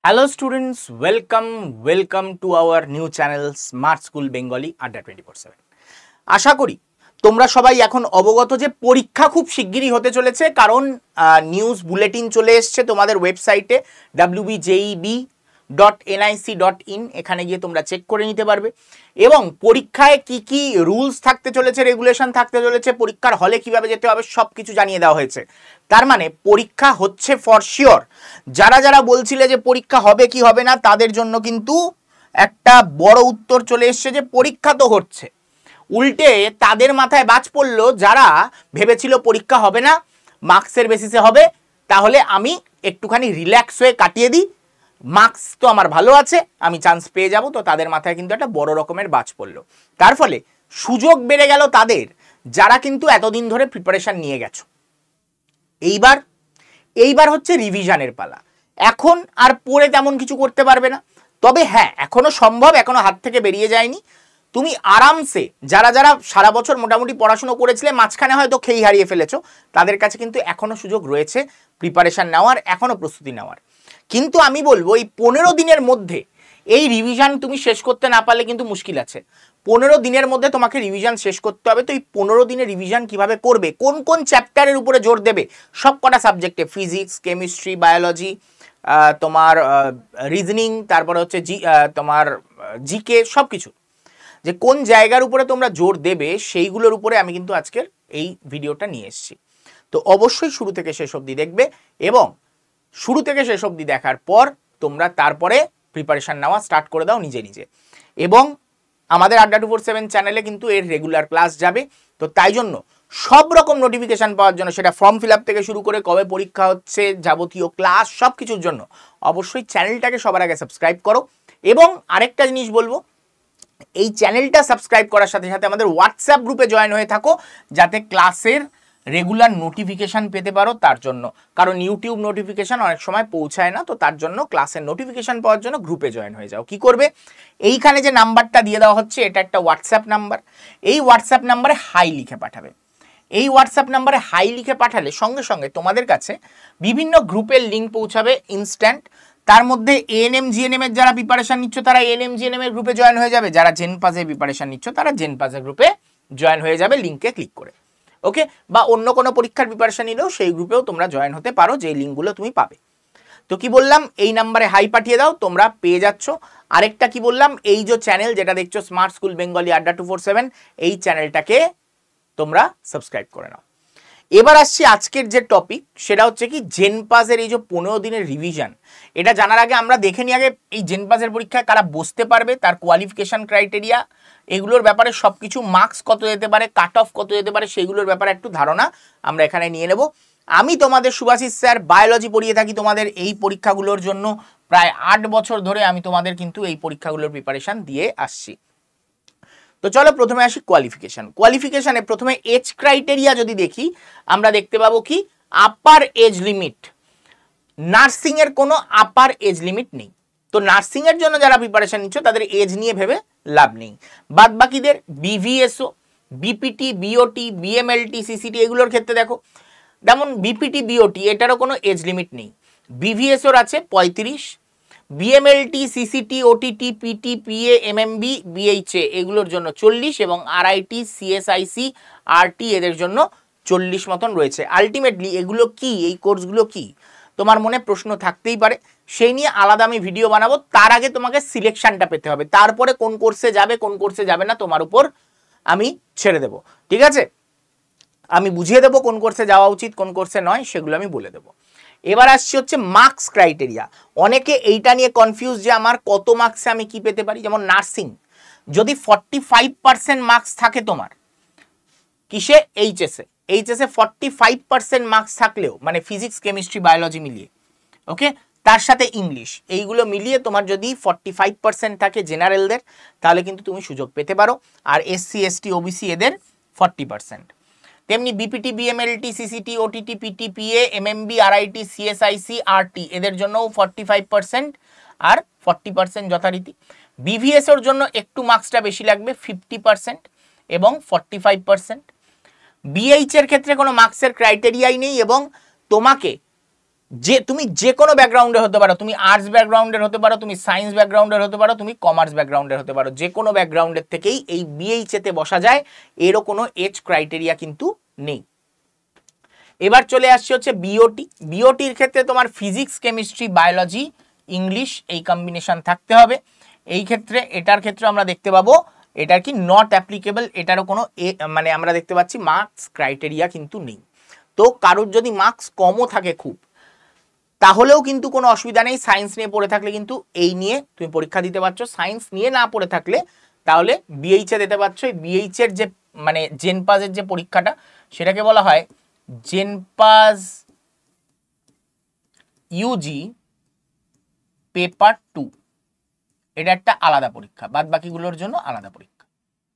Hello students, welcome to our new channel smart school Bengali আড্ডা 24/7। আশা করি তোমরা সবাই এখন অবগত যে পরীক্ষা খুব শিগগিরই হতে চলেছে, কারণ নিউজ বুলেটিন চলে এসছে তোমাদের ওয়েবসাইটে wbjeb.nic.in। এখানে গিয়ে তোমরা চেক করে নিতে পারবে এবং পরীক্ষায় কি কি রুলস থাকতে চলেছে, রেগুলেশন থাকতে চলেছে, পরীক্ষার হলে কিভাবে যেতে হবে সব কিছু জানিয়ে দেওয়া হয়েছে। তার মানে পরীক্ষা হচ্ছে ফর শিওর। যারা যারা বলছিলে যে পরীক্ষা হবে কি হবে না, তাদের জন্য কিন্তু একটা বড় উত্তর চলে এসছে যে পরীক্ষা তো হচ্ছে। উল্টে তাদের মাথায় বাজ পড়লো যারা ভেবেছিল পরীক্ষা হবে না, মার্কসের বেসিসে হবে, তাহলে আমি একটুখানি রিল্যাক্স হয়ে কাটিয়ে দিই, মার্কস তো আমার ভালো আছে, আমি চান্স পেয়ে যাব। তো তাদের মাথায় কিন্তু একটা বড় রকমের বাজ পড়লো। তার ফলে সুযোগ বেড়ে গেল তাদের, যারা কিন্তু এতদিন ধরে প্রিপারেশন নিয়ে গেছো। এইবার হচ্ছে রিভিশনের পালা। এখন আর পড়ে তেমন কিছু করতে পারবে না, তবে হ্যাঁ এখনো সম্ভব, এখনো হাত থেকে বেরিয়ে যায়নি। তুমি আরামসে যারা যারা সারা বছর মোটামুটি পড়াশুনো করেছিলে, মাঝখানে হয়তো খেই হারিয়ে ফেলেছো, তাদের কাছে কিন্তু এখনো সুযোগ রয়েছে প্রিপারেশন নেওয়ার, এখনো প্রস্তুতি নেওয়ার। কিন্তু আমি বলবো এই 15 দিনের মধ্যে এই রিভিশন তুমি শেষ করতে না পারলে কিন্তু মুশকিল আছে। 15 দিনের মধ্যে তোমাকে রিভিশন শেষ করতে হবে। তো এই 15 দিনে রিভিশন কিভাবে করবে, কোন কোন চ্যাপ্টারের উপরে জোর দেবে, সব কটা সাবজেক্টে, ফিজিক্স, কেমিস্ট্রি, বায়োলজি, তোমার রিজনিং, তারপরে হচ্ছে তোমার জিকে, সব কিছু, যে কোন জায়গার উপরে তোমরা জোর দেবে সেইগুলোর উপরে আমি কিন্তু আজকের এই ভিডিওটা নিয়ে এসেছি। তো অবশ্যই শুরু থেকে শেষ অবধি দেখবে এবং শুরু থেকে শেষ অবধি দেখার পর তোমরা তারপরে প্রিপারেশন নেওয়া স্টার্ট করে দাও নিজে নিজে। এবং আমাদের আড্ডা 247 চ্যানেলে কিন্তু এর রেগুলার ক্লাস যাবে। তো তাই জন্য সব রকম নোটিফিকেশান পাওয়ার জন্য, সেটা ফর্ম ফিল আপ থেকে শুরু করে কবে পরীক্ষা হচ্ছে, যাবতীয় ক্লাস, সব কিছুর জন্য অবশ্যই চ্যানেলটাকে সবার আগে সাবস্ক্রাইব করো। এবং আরেকটা জিনিস বলবো, এই চ্যানেলটা সাবস্ক্রাইব করার সাথে সাথে আমাদের হোয়াটসঅ্যাপ গ্রুপে জয়েন হয়ে থাকো, যাতে ক্লাসের রেগুলার নোটিফিকেশান পেতে পারো তার জন্য। কারণ ইউটিউব নোটিফিকেশান অনেক সময় পৌঁছায় না, তো তার জন্য ক্লাসের নোটিফিকেশান পাওয়ার জন্য গ্রুপে জয়েন হয়ে যাও। কি করবে, এইখানে যে নাম্বারটা দিয়ে দেওয়া হচ্ছে এটা একটা হোয়াটসঅ্যাপ নাম্বার। এই হোয়াটসঅ্যাপ নাম্বারে হাই লিখে পাঠাবে। এই হোয়াটসঅ্যাপ নাম্বারে হাই লিখে পাঠালে সঙ্গে সঙ্গে তোমাদের কাছে বিভিন্ন গ্রুপের লিঙ্ক পৌঁছাবে ইনস্ট্যান্ট। তার মধ্যে এএনএম জিএনএম এর যারা প্রিপারেশন নিচ্ছ তারা এএনএম জিএনএম এর গ্রুপে জয়েন হয়ে যাবে, যারা জেনপাসের প্রিপারেশন নিচ্ছ তারা জেনপাসের গ্রুপে জয়েন হয়ে যাবে লিঙ্কে ক্লিক করে। ওকে, বা অন্য কোনো পরীক্ষার প্রিপারেশন নিলেও সেই গ্রুপেও তোমরা জয়েন হতে পারো, যে লিঙ্কগুলো তুমি পাবে। তো কি বললাম, এই নাম্বারে হাই পাঠিয়ে দাও, তোমরা পেয়ে যাচ্ছ। আরেকটা কি বললাম, এই যে চ্যানেল যেটা দেখছো স্মার্ট স্কুল বেঙ্গলি আড্ডা 247, এই চ্যানেলটাকে তোমরা সাবস্ক্রাইব করে নাও। এবার আসছি আজকের যে টপিক, সেটা হচ্ছে কি জেনপাসের এই যে 15 দিনের রিভিশন। এটা জানার আগে আমরা দেখে নিই আগে এই জেনপাসের পরীক্ষায় কারা বসতে পারবে, তার কোয়ালিফিকেশন ক্রাইটেরিয়া, এগুলোর ব্যাপারে সব কিছু, মার্কস কত যেতে পারে, কাট অফ কত যেতে পারে, সেগুলোর ব্যাপারে একটু ধারণা আমরা এখানে নিয়ে নেব। আমি তোমাদের সুভাষিস স্যার, বায়োলজি পড়িয়ে থাকি তোমাদের এই পরীক্ষাগুলোর জন্য। প্রায় 8 বছর ধরে আমি তোমাদের কিন্তু এই পরীক্ষাগুলোর প্রিপারেশন দিয়ে আসছি। তো চলো প্রথমে আসি কোয়ালিফিকেশনে প্রথমে এজ ক্রাইটেরিয়া যদি দেখি, আমরা দেখতে পাবো কি আপার এজ লিমিট। নার্সিং এর কোনো আপার এজ লিমিট নেই। তো নার্সিং এর জন্য যারা প্রিপারেশন নিচ্ছ তাদের এজ নিয়ে ভেবে লাভ নেই। বাদ বাকিদের বিভিএসও, বিপিটি, বিওটি, বিএমএলটি, সিসিটি, এগুলোর ক্ষেত্রে দেখো, যেমন বিপিটি, বিওটি এটারও কোনো এজ লিমিট নেই। বিভিএসওর আছে 35, BMLT, CCT, OTT, PT, PA, MMB, BHA এগুলোর জন্য 40 এবং আরআইটি, সিএসআইসি, আরটি এদের জন্য 40 মতন রয়েছে। আলটিমেটলি এগুলো কি, এই কোর্সগুলো কি, তোমার মনে প্রশ্ন থাকতেই পারে, সেই নিয়ে আলাদা আমি ভিডিও বানাবো। তার আগে তোমাকে সিলেকশনটা পেতে হবে, তারপরে কোন কোর্সে যাবে কোন কোর্সে যাবে না তোমার উপর আমি ছেড়ে দেব। ঠিক আছে, আমি বুঝিয়ে দেবো কোন কোর্সে যাওয়া উচিত কোন কোর্সে নয়, সেগুলো আমি বলে দেবো। এবার আসছি হচ্ছে মার্কস ক্রাইটেরিয়া। অনেকে এইটা নিয়ে কনফিউজ যে আমার কত মার্কসে আমি কি পেতে পারি। যেমন নার্সিং, যদি 45% মার্কস থাকে তোমার কিসে, এইচএসে 45% মার্কস থাকলেও, মানে ফিজিক্স, কেমিস্ট্রি, বায়োলজি মিলিয়ে, ওকে, তার সাথে ইংলিশ, এইগুলো মিলিয়ে তোমার যদি 45% থাকে জেনারেলদের, তাহলে কিন্তু তুমি সুযোগ পেতে পারো। আর এসসি, এসটি, ওবিসি এদের 40%। তেমনি BPT, BMLT, CCT, OTT, PT, PA, MMB, RIT, CSIC, RT এদের জন্যও 45% আর 40% যথারীতি। বিভিএসওর জন্য একটু মার্কসটা বেশি লাগবে, 50% এবং 45%। বিএইচ এর ক্ষেত্রে কোনো মার্কসের ক্রাইটেরিয়াই নেই এবং তোমাকে যে তুমি যে কোনো ব্যাকগ্রাউন্ডে হতে পারো, তুমি আর্টস ব্যাকগ্রাউন্ডের হতে পারো, তুমি সায়েন্স ব্যাকগ্রাউন্ডের হতে পারো, তুমি কমার্স ব্যাকগ্রাউন্ডের হতে পারো, যে কোনো ব্যাকগ্রাউন্ডের থেকেই এই বিএইচএতে বসা যায়, এরও কোনো এজ ক্রাইটেরিয়া কিন্তু নেই। এবার চলে আসছে হচ্ছে বিওটি। বিওটির ক্ষেত্রে তোমার ফিজিক্স, কেমিস্ট্রি, বায়োলজি, ইংলিশ এই কম্বিনেশন থাকতে হবে। এই ক্ষেত্রে এটার ক্ষেত্রে আমরা দেখতে পাবো এটার কি নট অ্যাপ্লিকেবল, এটারও কোনো মানে আমরা দেখতে পাচ্ছি মার্কস ক্রাইটেরিয়া কিন্তু নেই। তো কারোর যদি মার্কস কমও থাকে খুব, তাহলেও কিন্তু কোনো অসুবিধা নেই, সায়েন্স নিয়ে পড়ে থাকলে কিন্তু এই নিয়ে তুমি পরীক্ষা দিতে পারছো। সায়েন্স নিয়ে না পড়ে থাকলে তাহলে বিএইচএ দিতে পারছো। এই বিএইচএর যে মানে জেনপাজের যে পরীক্ষাটা, সেটাকে বলা হয় জেনপাজ ইউজি পেপার 2। এটা একটা আলাদা পরীক্ষা, বাদ বাকিগুলোর জন্য আলাদা পরীক্ষা,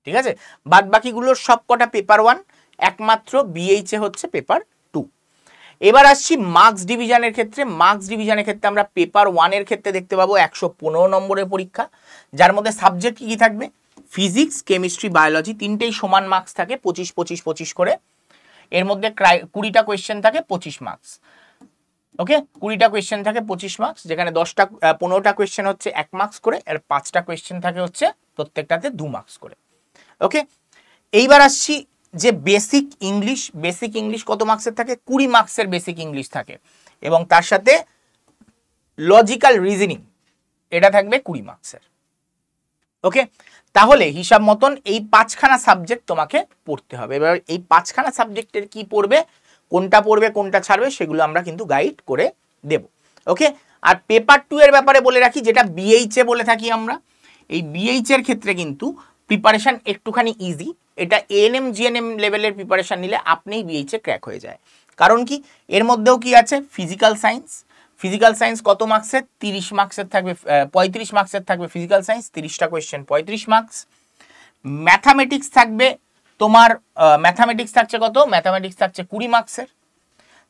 ঠিক আছে? বাদ বাকিগুলোর সবকটা পেপার 1, একমাত্র বিএইচএ হচ্ছে পেপার 2। এবার আসছি মার্কস ডিভিশনের ক্ষেত্রে। মার্কস ডিভিশনের ক্ষেত্রে আমরা পেপার 1 এর ক্ষেত্রে দেখতে পাবো 115 নম্বরের পরীক্ষা, যার মধ্যে সাবজেক্ট কি থাকবে? ফিজিক্স, কেমিস্ট্রি, বায়োলজি, তিনটেই সমান মার্কস থাকে, 25 25 25 করে। এর মধ্যে 20টা কোয়েশ্চেন থাকে, 25 মার্কস। ওকে, 20টা কোয়েশ্চেন থাকে 25 মার্কস, যেখানে 15টা কোয়েশ্চেন হচ্ছে 1 মার্কস করে, আর 5টা কোয়েশ্চেন থাকে হচ্ছে প্রত্যেকটাতে 2 মার্কস করে। ওকে, এইবার আসছি যে বেসিক ইংলিশ। বেসিক ইংলিশ কত মার্কসের থাকে? 20 মার্কসের বেসিক ইংলিশ থাকে, এবং তার সাথে লজিক্যাল রিজনিং এটা থাকবে 20 মার্কসের। ওকে, তাহলে হিসাব মতন এই 5খানা সাবজেক্ট তোমাকে পড়তে হবে। এবার এই 5খানা সাবজেক্টের কি পড়বে, কোনটা পড়বে, কোনটা ছাড়বে, সেগুলো আমরা কিন্তু গাইড করে দেব। ওকে, আর পেপার 2 এর ব্যাপারে বলে রাখি, যেটা বিএইচএ বলে থাকি আমরা, এই বিএইচ এর ক্ষেত্রে কিন্তু প্রিপারেশন একটুখানি ইজি। এটা এএনএম জিএনএম লেভেলের প্রিপারেশন নিলে আপনিই বিএইচএ ক্র্যাক হয়ে যায়। কারণ কি, এর মধ্যেও কি আছে? Physical science. ফিজিক্যাল সায়েন্স কত মার্কসের? 30 মার্কসের থাকবে, 35 মার্কসের থাকবে ফিজিক্যাল সায়েন্স, 30টা কোয়েশ্চেন 35 মার্কস। ম্যাথামেটিক্স থাকবে তোমার, ম্যাথামেটিক্স থাকছে কত? ম্যাথামেটিক্স থাকছে 20 মার্কসের।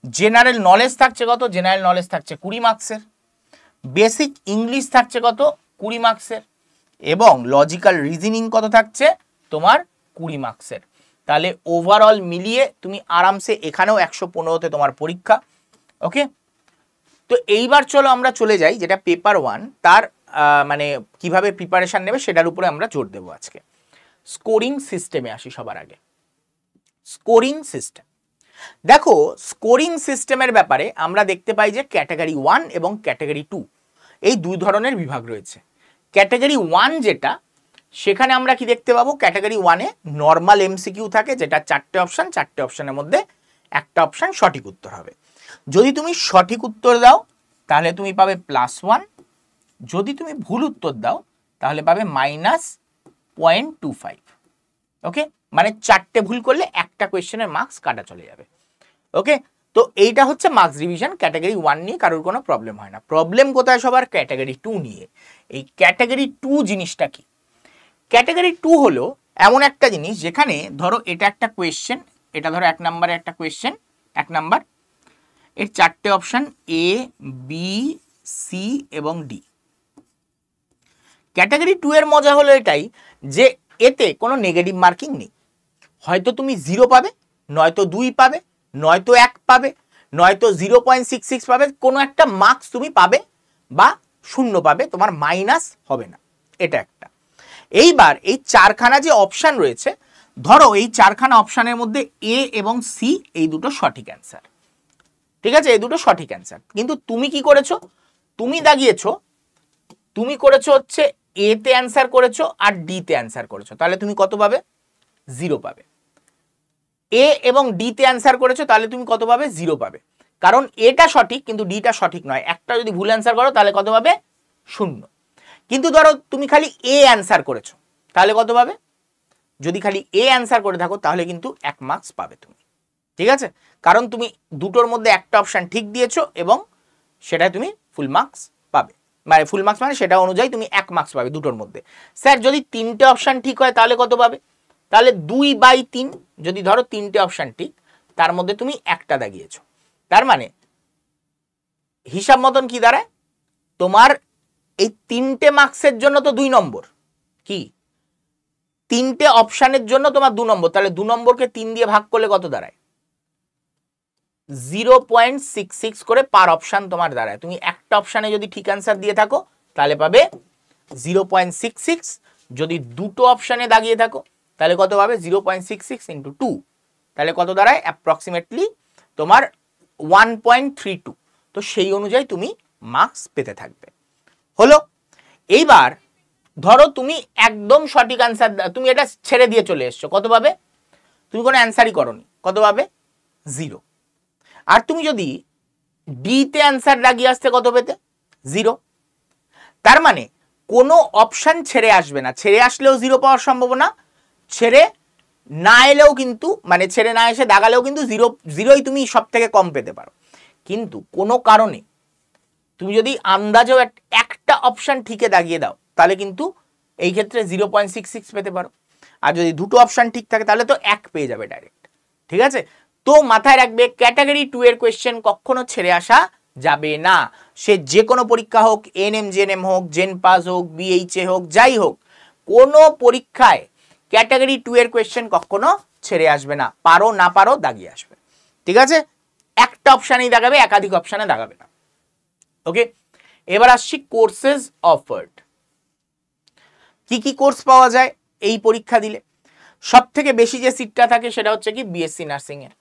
জেনারেল নলেজ থাকছে কত? জেনারেল নলেজ থাকছে 20 মার্কসের। বেসিক ইংলিশ থাকছে কত? 20 মার্কসের। এবং লজিক্যাল রিজনিং কত থাকছে? তোমার 20 মার্কসের। তাহলে ওভারঅল মিলিয়ে তুমি আরামসে এখানেও 115তে তোমার পরীক্ষা। ওকে, তো এইবার চলো আমরা চলে যাই যেটা পেপার 1, তার মানে কিভাবে প্রিপারেশন নেবে সেটার উপরে আমরা জোর দেবো আজকে। স্কোরিং সিস্টেমে আসি সবার আগে। স্কোরিং সিস্টেম, দেখো স্কোরিং সিস্টেমের ব্যাপারে আমরা দেখতে পাই যে ক্যাটাগরি 1 এবং ক্যাটাগরি 2 এই দুই ধরনের বিভাগ রয়েছে। ক্যাটাগরি 1 যেটা, সেখানে আমরা কি দেখতে পাবো? ক্যাটাগরি 1-এ নর্মাল এমসিকিউ থাকে, যেটা 4টে অপশন, 4টে অপশনের মধ্যে একটা অপশন সঠিক উত্তর হবে। যদি তুমি সঠিক উত্তর দাও তাহলে তুমি পাবে +1, যদি তুমি ভুল উত্তর দাও তাহলে পাবে -0.25। ওকে, মানে 4টে ভুল করলে একটা কোয়েশ্চেনের মার্কস কাটা চলে যাবে। ওকে, তো এইটা হচ্ছে মার্কস ডিভিশন ক্যাটাগরি 1 নিয়ে কারোর কোনো প্রবলেম হয় না। প্রবলেম কোথায় সবার? ক্যাটাগরি 2 নিয়ে। এই ক্যাটাগরি 2 জিনিসটা কি? ক্যাটাগরি 2 হলো এমন একটা জিনিস যেখানে ধরো এটা একটা কোয়েশ্চেন, এটা ধরো 1 নম্বরে একটা কোয়েশ্চেন, 1 নাম্বার, এর 4টে অপশন এ, বি, সি এবং ডি। ক্যাটাগরি 2 এর মজা হলো এটাই যে এতে কোনো নেগেটিভ মার্কিং নেই। হয়তো তুমি 0 পাবে, নয়তো 2 পাবে, নয়তো 1 পাবে, নয়তো 0.66 পাবে, কোনো একটা মার্কস তুমি পাবে, বা 0 পাবে, তোমার মাইনাস হবে না, এটা একটা। এইবার এই 4খানা যে অপশান রয়েছে, ধরো এই 4খানা অপশানের মধ্যে এ এবং সি এই দুটো সঠিক অ্যান্সার, ঠিক আছে? এই দুটো সঠিক অ্যান্সার, কিন্তু তুমি কি করেছো? তুমি দাগিয়েছো, তুমি করেছো হচ্ছে এ তে অ্যান্সার করেছো আর ডি তে অ্যান্সার করেছো, তাহলে তুমি কত পাবে? 0 পাবে। এ এবং ডি তে অ্যান্সার করেছো, তাহলে তুমি কত পাবে? 0 পাবে, কারণ এটা সঠিক কিন্তু ডিটা সঠিক নয়। একটা যদি ভুল অ্যান্সার করো তাহলে কত পাবে? 0। কিন্তু ধরো তুমি খালি এ অ্যান্সার করেছো, তাহলে কত পাবে? যদি খালি এ অ্যান্সার করে থাকো তাহলে কিন্তু 1 মার্কস পাবে তুমি, ঠিক আছে? কারণ তুমি দুটোর মধ্যে একটা অপশন ঠিক দিয়েছো এবং সেটাই তুমি ফুল মার্কস পাবে, মানে ফুল মার্কস মানে সেটা অনুযায়ী তুমি 1 মার্কস পাবে দুটোর মধ্যে। স্যার যদি 3টে অপশন ঠিক হয় তাহলে কত পাবে? তাহলে 2/3, যদি ধরো 3টে অপশন ঠিক, তার মধ্যে তুমি একটা দাগিয়েছো, তার মানে হিসাব মতন কি দাঁড়ায়? তোমার এই 3টে মার্কসের জন্য তো 2 নম্বর, কি 3টে অপশানের জন্য তোমার 2 নম্বর, তাহলে 2 নম্বরকে 3 দিয়ে ভাগ করলে কত দাঁড়ায়? 0.66 করে পার অপশান তোমার দাঁড়ায়। তুমি একটা অপশানে যদি ঠিক অ্যান্সার দিয়ে থাকো তাহলে পাবে 0.66, যদি দুটো অপশানে দাগিয়ে থাকো তাহলে কত পাবে 0.66 × 2, তাহলে কত দাঁড়ায় অ্যাপ্রক্সিমেটলি তোমার 1.32। তো সেই অনুযায়ী তুমি মার্কস পেতে থাকবে। হলো, এইবার ধরো তুমি একদম সঠিক অ্যান্সার, তুমি এটা ছেড়ে দিয়ে চলে এসছো, কত পাবে? তুমি কোনো অ্যান্সারই করোনি, কত পাবে? 0। আর তুমি যদি ডিতে অ্যান্সার লাগিয়ে আসতে কত পেতে? 0। তার মানে কোনো অপশান ছেড়ে আসবে না, ছেড়ে আসলেও 0 পাওয়ার সম্ভাবনা, ছেড়ে না এলেও কিন্তু, মানে ছেড়ে না এসে দাগালেও কিন্তু 0ই তুমি সব থেকে কম পেতে পারো। কিন্তু কোনো কারণে তুমি যদি আন্দাজেও একটা অপশান ঠিকে দাগিয়ে দাও তাহলে কিন্তু এই ক্ষেত্রে 0.66 পেতে পারো। আর যদি দুটো অপশান ঠিক থাকে তাহলে তো 1 পেয়ে যাবে ডাইরেক্ট। ঠিক আছে, তো মাথায় রাখবে ক্যাটাগরি 2 এর কোয়েশ্চেন কখনো ছেড়ে আসা যাবে না। সে যে কোনো পরীক্ষা হোক, এনএম জেএনএম হোক, জেন পাস হোক, বিএইচএ হোক, যাই হোক, কোনো পরীক্ষায় ক্যাটাগরি 2 এর কোয়েশ্চেন কখনো ছেড়ে আসবে না, পারো না পারো দাগিয়ে আসবে। ঠিক আছে, একটা অপশানেই দাগাবে, একাধিক অপশানে দাগাবে না। ওকে, এবার আসছি কোর্সেস অফার্ড। কি কি কোর্স পাওয়া যায় এই পরীক্ষা দিলে? সব থেকে বেশি যে সিটটা থাকে সেটা হচ্ছে কি বিএসসি নার্সিং এর,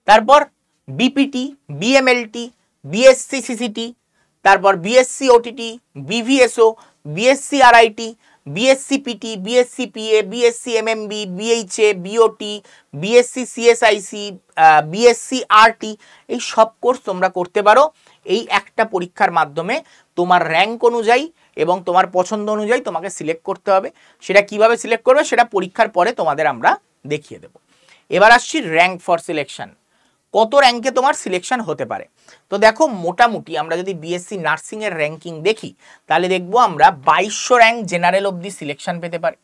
তারপর বিপিটি, বিএমএলটি, বিএসসি সিসিটি, তারপর BSc OTT, BVSO, BSc RIT, BSc PT, BSc PA, BSc MMB, BHA, BOT, BSc CSIC, BSc RT, এই সব কোর্স তোমরা করতে পারো এই একটা পরীক্ষার মাধ্যমে। তোমার র্যাঙ্ক অনুযায়ী এবং তোমার পছন্দ অনুযায়ী তোমাকে সিলেক্ট করতে হবে। সেটা কিভাবে সিলেক্ট করবে সেটা পরীক্ষার পরে তোমাদের আমরা দেখিয়ে দেব। এবার আসছি র্যাঙ্ক ফর সিলেকশন, কত র্যাঙ্কে তোমার সিলেকশন হতে পারে। তো দেখো, মোটামুটি আমরা যদি বিএসসি নার্সিং এর র্যাঙ্কিং দেখি তাহলে দেখবো আমরা 2200 র্যাঙ্ক জেনারেল অবধি সিলেকশন পেতে পারে।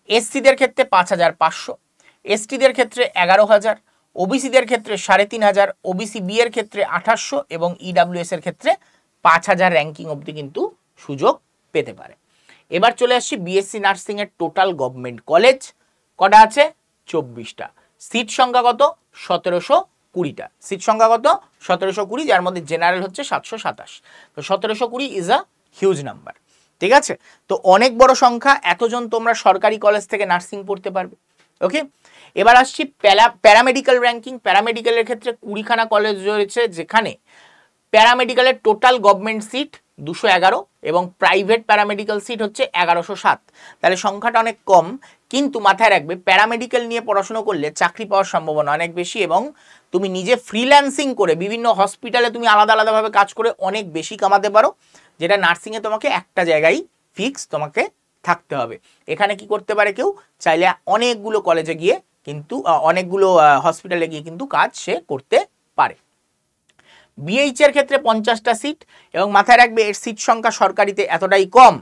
এসসিদের ক্ষেত্রে 5500, এসটিদের ক্ষেত্রে 11000, ওবিসিদের ক্ষেত্রে 3500, ওবিসি বি এর ক্ষেত্রে 2800 এবং ইডাব্লিউএস এর ক্ষেত্রে 5000 র্যাঙ্কিং অবধি কিন্তু সুযোগ পেতে পারে। এবার চলে আসছি বিএসসি নার্সিং এর টোটাল গভর্নমেন্ট কলেজ কটা আছে? 24টা। সিট সংখ্যা কত? 1720টা। সিট সংখ্যা কত? 1720, যার মধ্যে জেনারেল হচ্ছে 727। তো 1720 ইজ আ হিউজ নাম্বার। ঠিক আছে, তো অনেক বড় সংখ্যা, এতজন তোমরা সরকারি কলেজ থেকে নার্সিং পড়তে পারবে। ওকে, এবার আসছি প্যারামেডিক্যাল র্যাঙ্কিং। প্যারামেডিক্যালের ক্ষেত্রে 20খানা কলেজ রয়েছে, যেখানে প্যারামেডিক্যালের টোটাল গভর্নমেন্ট সিট 211 এবং প্রাইভেট প্যারামেডিক্যাল সিট হচ্ছে 1107। তাহলে সংখ্যাটা অনেক কম, কিন্তু মাথায় রাখবে প্যারামেডিক্যাল নিয়ে পড়াশোনা করলে চাকরি পাওয়ার সম্ভাবনা অনেক বেশি এবং তুমি নিজে ফ্রিল্যান্সিং করে বিভিন্ন হসপিটালে তুমি আলাদা আলাদাভাবে কাজ করে অনেক বেশি কামাতে পারো, যেটা নার্সিংয়ে তোমাকে একটা জায়গায় ফিক্স তোমাকে থাকতে হবে। এখানে কি করতে পারে কেউ চাইলে অনেকগুলো কলেজে গিয়ে কিন্তু অনেকগুলো হসপিটালে গিয়ে কিন্তু কাজ সে করতে পারে। বিএইচ এর ক্ষেত্রে 50টা সিট এবং মাথায় রাখবে এর সিট সংখ্যা সরকারিতে এতটাই কম,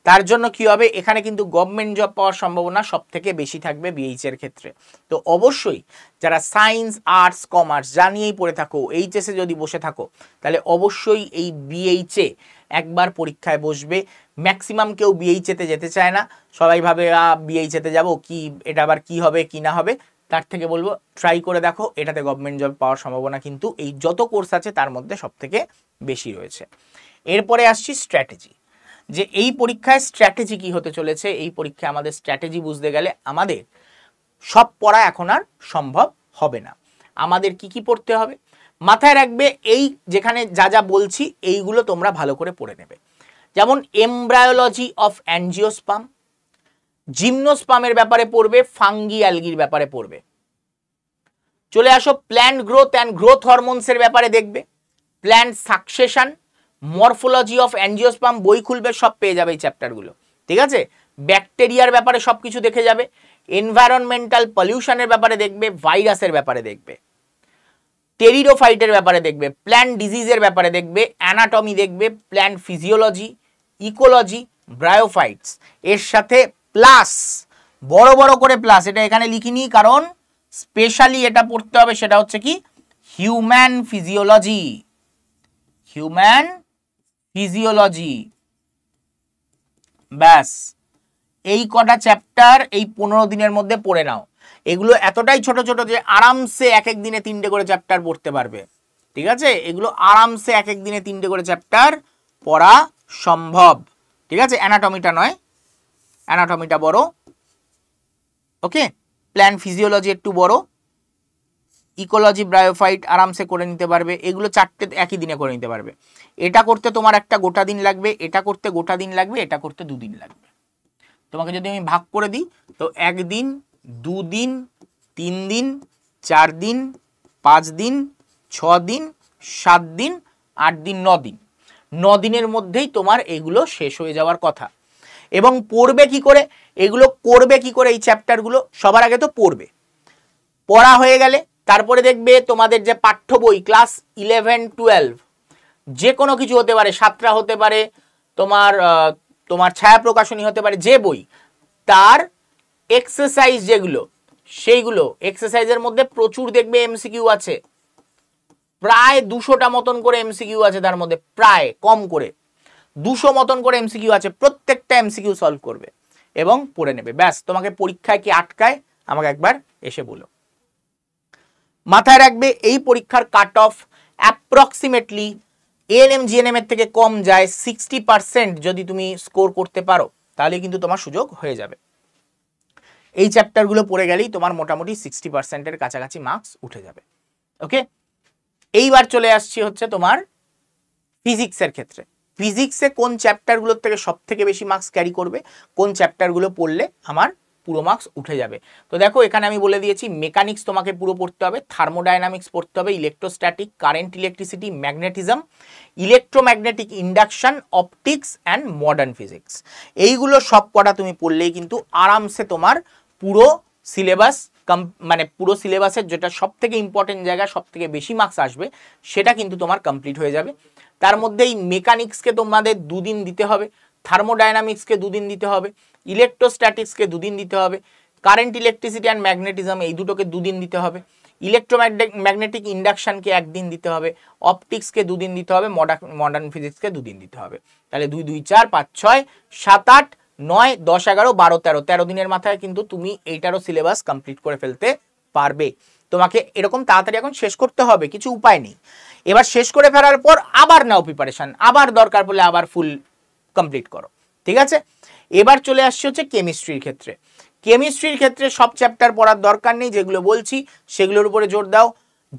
তার জন্য কি হবে এখানে কিন্তু গভর্নমেন্ট জব পাওয়ার সম্ভাবনা সব থেকে বেশি থাকবে বিএইচ এর ক্ষেত্রে। তো অবশ্যই যারা সায়েন্স, আর্টস, কমার্স যা নিয়েই পড়ে থাকো, এইচএসে যদি বসে থাকো তাহলে অবশ্যই এই বিএইচএ একবার পরীক্ষায় বসবে। ম্যাক্সিমাম কেউ বিএইচএতে যেতে চায় না, সবাই ভাবে বিএইচএতে যাব কি, এটা আবার কি হবে কি না হবে। তার থেকে বলবো ট্রাই করে দেখো, এটাতে গভর্নমেন্ট জব পাওয়ার সম্ভাবনা কিন্তু এই যত কোর্স আছে তার মধ্যে সব থেকে বেশি রয়েছে। এরপরে আসছি স্ট্র্যাটেজি, যে এই পরীক্ষায় স্ট্র্যাটেজি কি হতে চলেছে। এই পরীক্ষায় আমাদের স্ট্র্যাটেজি বুঝতে গেলে আমাদের সব পড়া এখন আর সম্ভব হবে না। আমাদের কি কি পড়তে হবে মাথায় রাখবে, এই যেখানে যা যা বলছি এইগুলো তোমরা ভালো করে পড়ে নেবে। যেমন এমব্রায়োলজি অফ অ্যাঞ্জিওস্পার্ম, জিমনোস্পার্মের ব্যাপারে পড়বে, ফাঙ্গি অ্যালগির ব্যাপারে পড়বে। চলে আসো প্ল্যান্ট গ্রোথ অ্যান্ড গ্রোথ হরমোনসের ব্যাপারে দেখবে, plant succession, morphology of angiosperm, বই খুলবে সব পেয়ে যাবে এই চ্যাপ্টারগুলো। ঠিক আছে, ব্যাকটেরিয়ার ব্যাপারে সব কিছু দেখে যাবে, এনভায়রনমেন্টাল পলিউশনের ব্যাপারে দেখবে, ভাইরাসের ব্যাপারে দেখবে, টেরিডোফাইটের ব্যাপারে দেখবে, প্ল্যান্ট ডিজিজের ব্যাপারে দেখবে, অ্যানাটমি দেখবে, প্ল্যান্ট ফিজিওলজি, ইকোলজি, ব্রায়োফাইটস, এর সাথে প্লাস বড় বড় করে প্লাস, এটা এখানে লিখিনি কারণ স্পেশালি এটা পড়তে হবে, সেটা হচ্ছে কি হিউম্যান ফিজিওলজি। হিউম্যান ফিজিওলজি, ব্যাস এই কটা চ্যাপ্টার এই 15 দিনের মধ্যে পড়ে নাও। এগুলো এতটাই ছোট ছোট যে আরামসে এক এক দিনে 3টে করে চ্যাপ্টার পড়তে পারবে, ঠিক আছে? এগুলো আরামসে এক এক দিনে 3টে করে চ্যাপ্টার পড়া সম্ভব, ঠিক আছে? অ্যানাটমিটা নয়, অ্যানাটমিটা বড়, ওকে? প্ল্যান ফিজিওলজি একটু বড়, ইকোলজি ব্রায়োফাইট আরামসে করে নিতে পারবে, এগুলো 4টে একই দিনে করে নিতে পারবে। এটা করতে তোমার একটা গোটা দিন লাগবে, এটা করতে গোটা দিন লাগবে, এটা করতে 2 দিন লাগবে। তোমাকে যদি আমি ভাগ করে দিই তো 1 দিন, 2 দিন, 3 দিন, 4 দিন, 5 দিন, 6 দিন, 7 দিন, 8 দিন, 9 দিন, 9 দিনের মধ্যেই তোমার এগুলো শেষ হয়ে যাওয়ার কথা। এবং পড়বে কি করে, এগুলো করবে কি করে, এই চ্যাপ্টারগুলো সবার আগে তো পড়বে, পড়া হয়ে গেলে তারপরে দেখবে তোমাদের যে পাঠ্য বই ক্লাস 11, 12 যে কোনো কিছু হতে পারে, সাতরা হতে পারে, তোমার ছায়া প্রকাশনী হতে পারে, যে বই, তার এক্সারসাইজ যেগুলো, সেইগুলো এক্সারসাইজের মধ্যে প্রচুর দেখবে এমসিকিউ আছে, প্রায় 200টা মতন করে এমসিকিউ আছে, তার মধ্যে প্রায় কম করে 200 মতন করে এমসিকিউ আছে, প্রত্যেকটা এমসিকিউ সলভ করবে এবং পড়ে নেবে। ব্যাস, তোমাকে পরীক্ষায় কি আটকায় আমাকে একবার এসে বলো। মাথায় রাখবে এই পরীক্ষার cut off approximately ANM GNM এর থেকে কম যায় 60%। যদি তুমি স্কোর করতে পারো তাহলে কিন্তু তোমার সুযোগ হয়ে যাবে। এই চ্যাপ্টারগুলো পড়ে গেলেই তোমার মোটামুটি 60%-এর কাছাকাছি মার্কস উঠে যাবে। ওকে, এইবার চলে আসছি হচ্ছে তোমার ফিজিক্সের ক্ষেত্রে। ফিজিক্সে কোন চ্যাপ্টারগুলোর থেকে সব থেকে বেশি মার্কস ক্যারি করবে, কোন চ্যাপ্টারগুলো পড়লে আমার পুরো মার্কস উঠে যাবে। তো দেখো এখানে আমি বলে দিয়েছি মেকানিক্স তোমাকে পুরো পড়তে হবে, থার্মোডাইনামিক্স পড়তে হবে, electrostatic, current electricity, magnetism, electromagnetic induction, optics and modern physics. এইগুলো সব কটা তুমি পড়লেই কিন্তু আরামসে তোমার পুরো সিলেবাস মানে পুরো সিলেবাসের যেটা সব থেকে ইম্পর্টেন্ট জায়গা, সব থেকে বেশি মার্কস আসবে, সেটা কিন্তু তোমার কমপ্লিট হয়ে যাবে। তার মধ্যে এই মেকানিক্সকে তোমাদের 2 দিন দিতে হবে, থার্মোডাইনামিক্সকে 2 দিন দিতে হবে, ইলেকট্রোস্ট্যাটিক্সকে 2 দিন দিতে হবে, কারেন্ট ইলেকট্রিসিটি অ্যান্ড ম্যাগনেটিজম এই দুটোকে 2 দিন দিতে হবে, ইলেকট্রোম্যাগনেটিক ইন্ডাকশনকে 1 দিন দিতে হবে, অপটিক্সকে 2 দিন দিতে হবে, মডার্ন ফিজিক্সকে 2 দিন দিতে হবে। তাহলে 2, 2, 4, 5, 6, 7, 8, 9, 10, 11, 12, 13, 13 দিনের মাথায় কিন্তু তুমি এইটারও সিলেবাস কমপ্লিট করে ফেলতে পারবে। তোমাকে এরকম তাড়াতাড়ি এখন শেষ করতে হবে, কিছু উপায় নেই। এবার শেষ করে ফেলার পর আবার নাও প্রিপারেশন, আবার দরকার পড়লে আবার ফুল কমপ্লিট করো, ঠিক আছে? এবার চলে আসছে হচ্ছে কেমিস্ট্রির ক্ষেত্রে। কেমিস্ট্রির ক্ষেত্রে সব চ্যাপ্টার পড়ার দরকার নেই, যেগুলো বলছি সেগুলোর উপরে জোর দাও।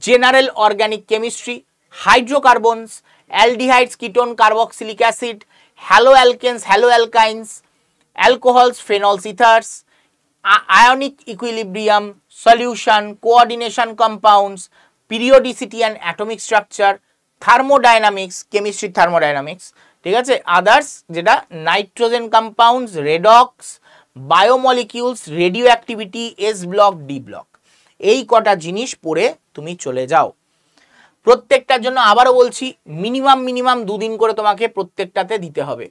General organic chemistry, hydrocarbons, aldehydes, ketone, carboxylic acid, halo alkenes, halo alkynes, alcohols, phenols, ethers, ionic equilibrium, solution, coordination compounds, periodicity and atomic structure, thermodynamics, chemistry thermodynamics, ঠিক আছে? আদার্স যেটা nitrogen compounds, redox, biomolecules, radioactivity, S block, D block, এই কটা জিনিস পড়ে তুমি চলে যাও। প্রত্যেকটার জন্য আবারও বলছি মিনিমাম 2 দিন করে তোমাকে প্রত্যেকটাতে দিতে হবে,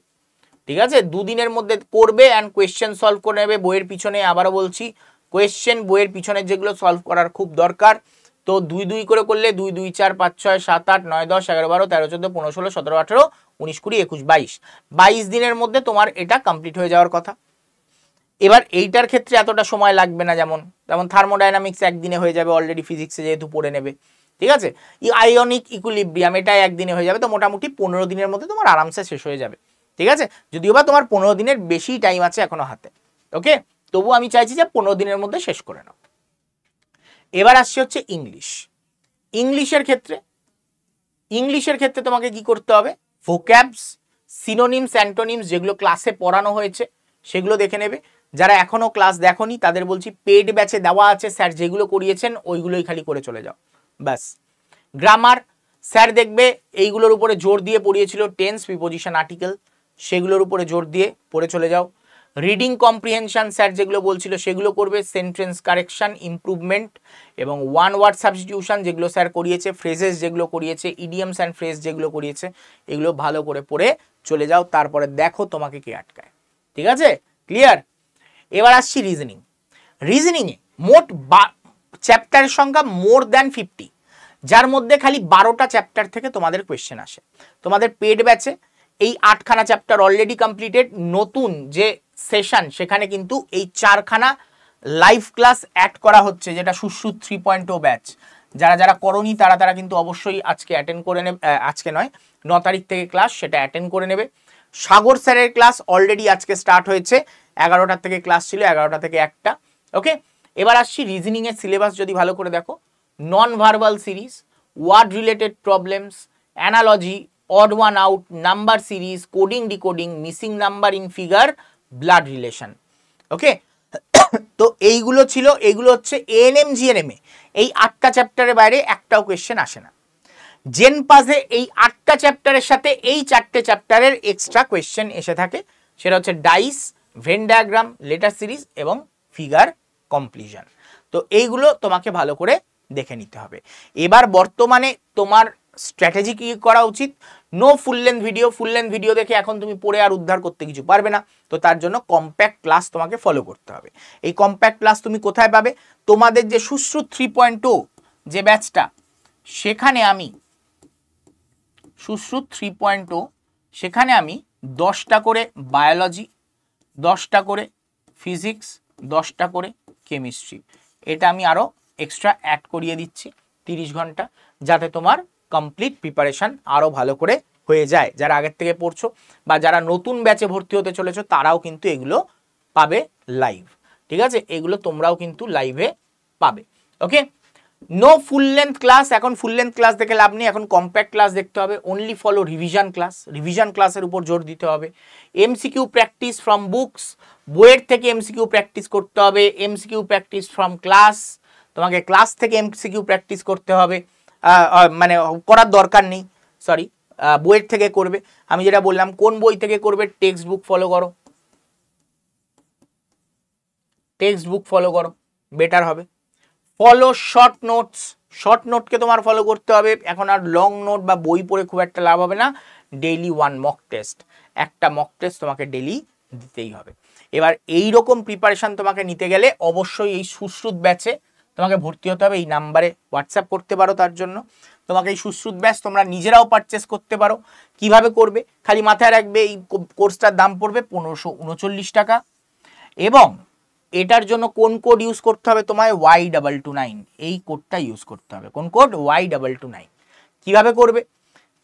ঠিক আছে? 2 দিনের মধ্যে করবে অ্যান্ড কোয়েশ্চেন সলভ করে নেবে বইয়ের পিছনে। আবারও বলছি কোয়েশ্চেন বইয়ের পিছনে যেগুলো সলভ করার খুব দরকার, তো 2, 2 করে করলে 2, 2, 4, 5, 6, 7, 8, 9, 10, 11, 12, 13, 14, 15, 16, 17, 18, 19, 20, 21, 22 দিনের মধ্যে তোমার এটা কমপ্লিট হয়ে যাওয়ার কথা। এবার এইটার ক্ষেত্রে এতটা সময় লাগবে না, যেমন থার্মোডাইনামিক্স 1 দিনে হয়ে যাবে, অলরেডি ফিজিক্সে যেহেতু পড়ে নেবে, ঠিক আছে? আয়নিক ইকুইলিব্রিয়াম এটা 1 দিনে হয়ে যাবে, তো মোটামুটি 15 দিনের মধ্যে তোমার আরামসে শেষ হয়ে যাবে, ঠিক আছে? যদিও বা তোমার 15 দিনের বেশি টাইম আছে এখনো হাতে, ওকে? তবু আমি চাইছি যে 15 দিনের মধ্যে শেষ করে নাও। এবার আসছে হচ্ছে ইংলিশের ক্ষেত্রে তোমাকে কি করতে হবে, ভোক্যাবস, সিনোনিমস, অ্যান্টোনিমস যেগুলো ক্লাসে পড়ানো হয়েছে সেগুলো দেখে নেবে। যারা এখনো ক্লাস দেখোনি তাদের বলছি পেড ব্যাচে দেওয়া আছে, স্যার যেগুলো করিয়েছেন ওইগুলোই খালি করে চলে যাও, ব্যাস। গ্রামার স্যার দেখবে এইগুলোর উপরে জোর দিয়ে পড়িয়েছিল, টেন্স, প্রিপোজিশন, আর্টিকেল, সেগুলোর উপরে জোর দিয়ে পড়ে চলে যাও। রিডিং কম্প্রিহেনশন স্যার যেগুলো বলছিল সেগুলো করবে, সেন্টেন্স কারেকশন, ইমপ্রুভমেন্ট এবং 1 ওয়ার্ড সাবস্টিটিউশন যেগুলো স্যার করিয়েছে, ফ্রেজেস যেগুলো করিয়েছে, ইডিয়মস অ্যান্ড ফ্রেজ যেগুলো করিয়েছে, এগুলো ভালো করে পড়ে চলে যাও। তারপরে দেখো তোমাকে কে আটকায়, ঠিক আছে? ক্লিয়ার? এবার আসছি রিজনিংয়ে মোট চ্যাপ্টারের সংখ্যা মোর দ্যান 50, যার মধ্যে খালি 12টা চ্যাপ্টার থেকে তোমাদের কোয়েশ্চেন আসে। তোমাদের পেড ব্যাচে এই 8খানা চ্যাপ্টার অলরেডি কমপ্লিটেড, নতুন যে সেশন সেখানে কিন্তু এই 4খানা লাইভ ক্লাস অ্যাড করা হচ্ছে, যেটা সুশ্রুত 3.0 ব্যাচ। যারা যারা করনি তারা কিন্তু অবশ্যই আজকে অ্যাটেন্ড করে নেবে, আজকে নয় 9 তারিখ থেকে ক্লাস, সেটা অ্যাটেন্ড করে নেবে। সাগর স্যারের ক্লাস অলরেডি আজকে স্টার্ট হয়েছে, 11টা থেকে ক্লাস ছিল, 11টা থেকে 1টা। ওকে, এবার আসছি রিজনিং এর সিলেবাস যদি ভালো করে দেখো, non verbal series, word related problems, analogy, odd one out, number series, coding decoding, missing number in figure, blood relation. Okay, তো এইগুলো ছিল, এইগুলো হচ্ছে এএনএম জিএনএম-এ এই 8টা চ্যাপ্টারের বাইরে একটাও কোয়েশ্চেন আসে না। জেনপাসে এই 8টা চ্যাপ্টারের সাথে এই 4টে চ্যাপ্টারের এক্সট্রা কোয়েশ্চেন এসে থাকে, সেটা হচ্ছে dice, Venn diagram, letter series এবং ফিগার কমপ্লিশন। তো এইগুলো তোমাকে ভালো করে দেখে নিতে হবে। এবার বর্তমানে তোমার স্ট্র্যাটেজি কি করা উচিত? No full length video. Full length video দেখে এখন তুমি পড়ে আর উদ্ধার করতে কিছু পারবে না, তো তার জন্য কম্প্যাক্ট ক্লাস তোমাকে ফলো করতে হবে। এই কম্প্যাক্ট ক্লাস তুমি কোথায় পাবে? তোমাদের যে সুশ্রুত 3.0 যে ব্যাচটা, সেখানে আমি সুশ্রুত 3.0 সেখানে আমি 10টা করে বায়োলজি, 10টা করে ফিজিক্স, 10টা করে কেমিস্ট্রি, এটা আমি আরও এক্সট্রা অ্যাড করিয়ে দিচ্ছি 30 ঘন্টা, যাতে তোমার কমপ্লিট প্রিপারেশান আরও ভালো করে হয়ে যায়। যারা আগের থেকে পড়ছো বা যারা নতুন ব্যাচে ভর্তি হতে চলেছো তারাও কিন্তু এগুলো পাবে লাইভ। ঠিক আছে, এগুলো তোমরাও কিন্তু লাইভে পাবে। ওকে, নো ফুল লেন্থ ক্লাস। এখন ফুল লেন্থ ক্লাস দেখে লাভ নেই, এখন কম্প্যাক্ট ক্লাস দেখতে হবে। Only follow revision class. Revision ক্লাসের উপর জোর দিতে হবে। এমসিকিউ প্র্যাকটিস ফ্রম বুকস, বইয়ের থেকে এমসিকিউ প্র্যাকটিস করতে হবে। এমসিকিউ প্র্যাকটিস ফ্রম ক্লাস, তোমাকে ক্লাস থেকে এমসিকিউ প্র্যাকটিস করতে হবে, মানে করার দরকার নেই, সরি, বইয়ের থেকে করবে। আমি যেটা বললাম, কোন বই থেকে করবে? টেক্সট বুক ফলো করো, টেক্সট বুক ফলো করো, বেটার হবে। ফলো শর্ট নোটস, শর্ট নোটকে তোমার ফলো করতে হবে। এখন আর লং নোট বা বই পড়ে খুব একটা লাভ হবে না। ডেইলি 1 মক টেস্ট, একটা মক টেস্ট তোমাকে ডেইলি দিতেই হবে। এবার এই রকম প্রিপারেশন তোমাকে নিতে গেলে অবশ্যই এই সুশ্রুত ব্যাচে তোমাকে ভর্তি হতে হবে। এই নাম্বারে হোয়াটসঅ্যাপ করতে পারো, তার জন্য তোমাকে এই সুশ্রুত ব্যাচ তোমরা নিজেরাও পারচেস করতে পারো। কিভাবে করবে? খালি মাথায় রাখবে এই কোর্সটার দাম পড়বে 1539 টাকা, এবং এটার জন্য কোন কোড ইউজ করতে হবে? তোমায় Y229, এই কোডটা ইউজ করতে হবে। কোন কোড? Y229। কিভাবে করবে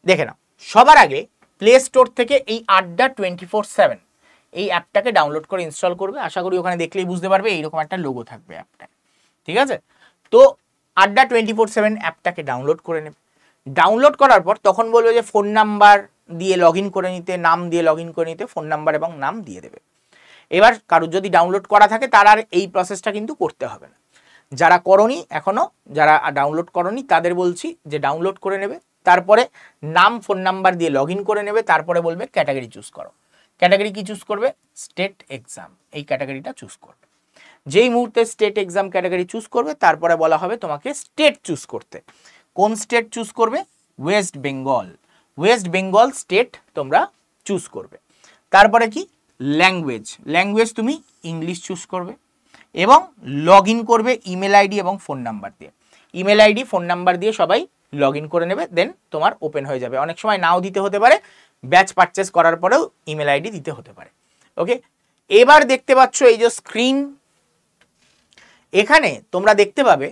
দেখে নাও। সবার আগে প্লে স্টোর থেকে এই আড্ডা 24/7 এই অ্যাপটাকে ডাউনলোড করে ইনস্টল করবে। আশা করি ওখানে দেখলেই বুঝতে পারবে, এইরকম একটা লোগো থাকবে অ্যাপটা। ঠিক আছে, তো আড্ডা 24/7 অ্যাপটাকে ডাউনলোড করে নেবে। ডাউনলোড করার পর তখন বলবে যে ফোন নাম্বার দিয়ে লগ ইন করে নিতে, নাম দিয়ে লগ ইন করে নিতে, ফোন নাম্বার এবং নাম দিয়ে দেবে। এবার কারোর যদি ডাউনলোড করা থাকে তার আর এই প্রসেসটা কিন্তু করতে হবে না। যারা করনি এখনো, যারা ডাউনলোড করনি তাদের বলছি যে ডাউনলোড করে নেবে, তারপরে নাম ফোন নাম্বার দিয়ে লগ ইন করে নেবে, তারপরে বলবে ক্যাটাগরি চুজ করো। ক্যাটাগরি কি চুজ করবে? স্টেট এক্সাম, এই ক্যাটাগরিটা চুজ করবে। যেই মুহূর্তে স্টেট এক্সাম ক্যাটাগরি চুজ করবে, তারপরে বলা হবে তোমাকে স্টেট চুজ করতে। কোন স্টেট চুজ করবে? West Bengal. West Bengal state তোমরা চুজ করবে। তারপরে কি? ল্যাঙ্গুয়েজ, ল্যাঙ্গুয়েজ তুমি ইংলিশ চুজ করবে এবং লগ ইন করবে ইমেল আইডি এবং ফোন নাম্বার দিয়ে। ইমেল আইডি ফোন নাম্বার দিয়ে সবাই লগ ইন করে নেবে, দেন তোমার ওপেন হয়ে যাবে। অনেক সময় নাও দিতে হতে পারে, ব্যাচ পারচেস করার পরেও ইমেল আইডি দিতে হতে পারে। ওকে, এবার দেখতে পাচ্ছ এই যে স্ক্রিন, এখানে তোমরা দেখতে পাবে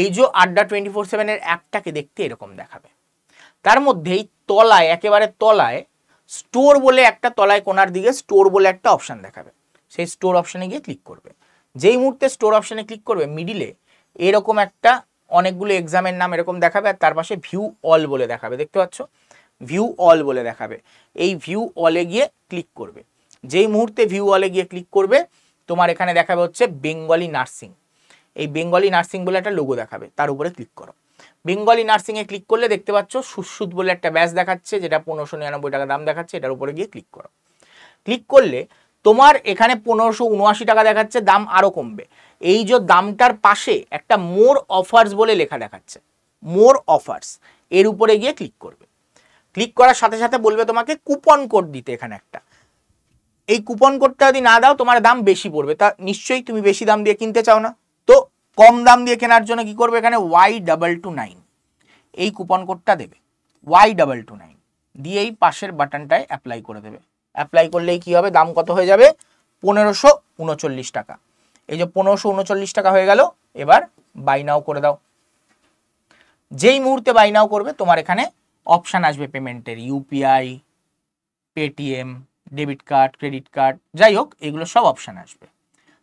এই যে আড্ডা 24/7 এর অ্যাপটাকে দেখতে এরকম দেখাবে। তার মধ্যেই তলায়, একেবারে তলায় স্টোর বলে একটা, তলায় কোনার দিকে স্টোর বলে একটা অপশান দেখাবে। সেই স্টোর অপশানে গিয়ে ক্লিক করবে। যেই মুহূর্তে স্টোর অপশানে ক্লিক করবে, মিডিলে এরকম একটা অনেকগুলো এক্সামের নাম এরকম দেখাবে, আর তার পাশে ভিউ অল বলে দেখাবে। দেখতে পাচ্ছ? ভিউ অল বলে দেখাবে। এই ভিউ অলে গিয়ে ক্লিক করবে। যেই মুহূর্তে ভিউ অলে গিয়ে ক্লিক করবে, তোমার এখানে দেখাবে হচ্ছে বেঙ্গলি নার্সিং। এই বেঙ্গলি নার্সিং বলে একটা লোগো দেখাবে, তার উপরে ক্লিক করো। বেঙ্গলি নার্সিংয়ে ক্লিক করলে দেখতে পাচ্ছ সুশ্রুত বলে একটা ব্যাচ দেখাচ্ছে, যেটা 1599 টাকা দাম দেখাচ্ছে। এটার উপরে গিয়ে ক্লিক করো। ক্লিক করলে তোমার এখানে 1579 টাকা দেখাচ্ছে, দাম আরও কমবে। এই যে দামটার পাশে একটা মোর অফার্স বলে লেখা দেখাচ্ছে, মোর অফার্স, এর উপরে গিয়ে ক্লিক করবে। ক্লিক করার সাথে সাথে বলবে তোমাকে কুপন কোড দিতে এখানে একটা। এই কুপন কোডটা যদি না দাও তোমার দাম বেশি পড়বে, তা নিশ্চয়ই তুমি বেশি দাম দিয়ে কিনতে চাও না। তো কম দাম দিয়ে কেনার জন্য কি করবে? এখানে Y229 এই কুপন কোডটা দেবে। Y229 দিয়ে এই পাশের বাটনটায় অ্যাপ্লাই করে দেবে। অ্যাপ্লাই করলেই কি হবে? দাম কত হয়ে যাবে? 1539 টাকা। এই যে 1539 টাকা হয়ে গেল, এবার বাই নাও করে দাও। যেই মুহূর্তে বাই নাও করবে তোমার এখানে অপশান আসবে পেমেন্টের, UPI, Paytm, debit card, credit card, যাই হোক এগুলো সব অপশান আসবে।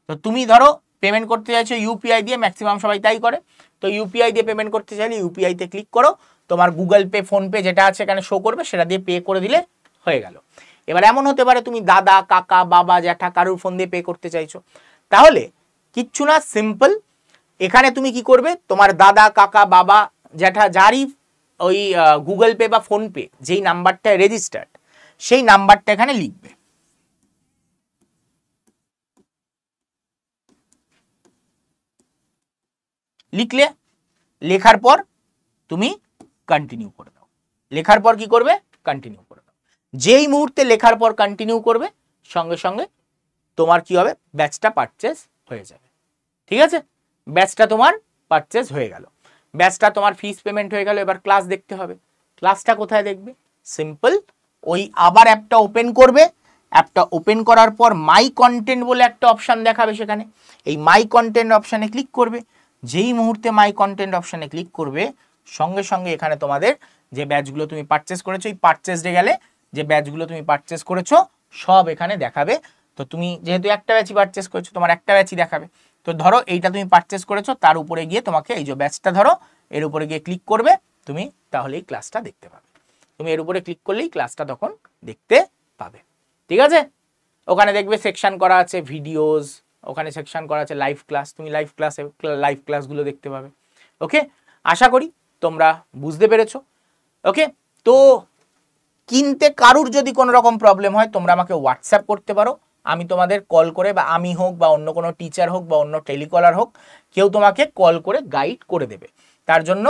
তো তুমি ধরো পেমেন্ট করতে চাইছো ইউপিআই দিয়ে, ম্যাক্সিমাম সবাই তাই করে, তো ইউপিআই দিয়ে পেমেন্ট করতে চাইলে ইউপিআইতে ক্লিক করো, তোমার গুগল পে, ফোনপে যেটা আছে এখানে শো করবে, সেটা দিয়ে পে করে দিলে হয়ে গেল। এবার এমন হতে পারে তুমি দাদা, কাকা, বাবা, জ্যাঠা কারুর ফোন দিয়ে পে করতে চাইছো, তাহলে কিচ্ছু না, সিম্পল। এখানে তুমি কি করবে, তোমার দাদা, কাকা, বাবা, জ্যাঠা যারই ওই গুগল পে বা ফোনপে যেই নাম্বারটা রেজিস্টার্ড, সেই নাম্বারটা এখানে লিখবে। লিখলে, লেখার পর তুমি কন্টিনিউ করে দাও। লেখার পর কি করবে, কন্টিনিউ করে দাও। যেই মুহূর্তে লেখার পর কন্টিনিউ করবে, সঙ্গে সঙ্গে তোমার কি হবে, ব্যাচটা পারচেজ হয়ে যাবে। ঠিক আছে, ব্যাচটা তোমার পারচেজ হয়ে গেল, ব্যাচটা তোমার ফিস পেমেন্ট হয়ে গেল। এবার ক্লাস দেখতে হবে। ক্লাসটা কোথায় দেখবে, সিম্পল, ওই আবার অ্যাপটা ওপেন করবে। অ্যাপটা ওপেন করার পর মাই কন্টেন্ট বলে একটা অপশান দেখাবে, সেখানে এই মাই কন্টেন্ট অপশানে ক্লিক করবে। যেই মুহূর্তে মাই কন্টেন্ট অপশানে ক্লিক করবে, সঙ্গে সঙ্গে এখানে তোমাদের যে ব্যাচগুলো তুমি পারচেস করেছো, এই পারচেসডে গেলে যে ব্যাচগুলো তুমি পারচেস করেছো সব এখানে দেখাবে। তো তুমি যেহেতু একটা ব্যাচই পারচেস করেছো, তোমার একটা ব্যাচই দেখাবে। তো ধরো এইটা তুমি পারচেস করেছো, তার উপরে গিয়ে তোমাকে এই যে ব্যাচটা ধরো এর উপরে গিয়ে ক্লিক করবে তুমি, তাহলেই ক্লাসটা দেখতে পাবে। তুমি এর উপরে ক্লিক করলেই ক্লাসটা তখন দেখতে পাবে। ঠিক আছে, ওখানে দেখবে সেকশন করা আছে ভিডিওস, ওখানে সেকশন করা আছে লাইভ ক্লাস, তুমি লাইভ ক্লাসগুলো দেখতে পাবে। ওকে, আশা করি তোমরা বুঝতে পেরেছো। ওকে, তো কিনতে কারুর যদি কোনো রকম প্রবলেম হয় তোমরা আমাকে হোয়াটসঅ্যাপ করতে পারো, আমি তোমাদের কল করে, বা আমি হোক বা অন্য কোনো টিচার হোক বা অন্য টেলিকলার হোক, কেউ তোমাকে কল করে গাইড করে দেবে। তার জন্য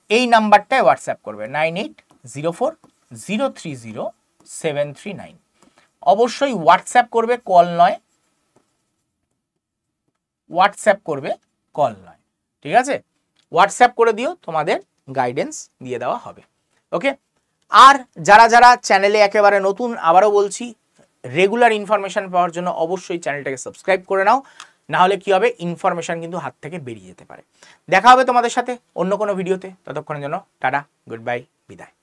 এই নাম্বারটায় হোয়াটসঅ্যাপ করবে 9804030739। অবশ্যই হোয়াটসঅ্যাপ করবে, কল নয়, হোয়াটসঅ্যাপ করবে, কল নয়। ঠিক আছে, হোয়াটসঅ্যাপ করে দিও, তোমাদের গাইডেন্স দিয়ে দেওয়া হবে। ওকে, আর যারা যারা চ্যানেলে একেবারে নতুন, আবারও বলছি, রেগুলার ইনফরমেশন পাওয়ার জন্য অবশ্যই চ্যানেলটাকে সাবস্ক্রাইব করে নাও, না হলে কি হবে, ইনফরমেশন কিন্তু হাত থেকে বেরিয়ে যেতে পারে। দেখা হবে তোমাদের সাথে অন্য কোনো ভিডিওতে, ততক্ষণের জন্য টাটা, গুড বাই, বিদায়।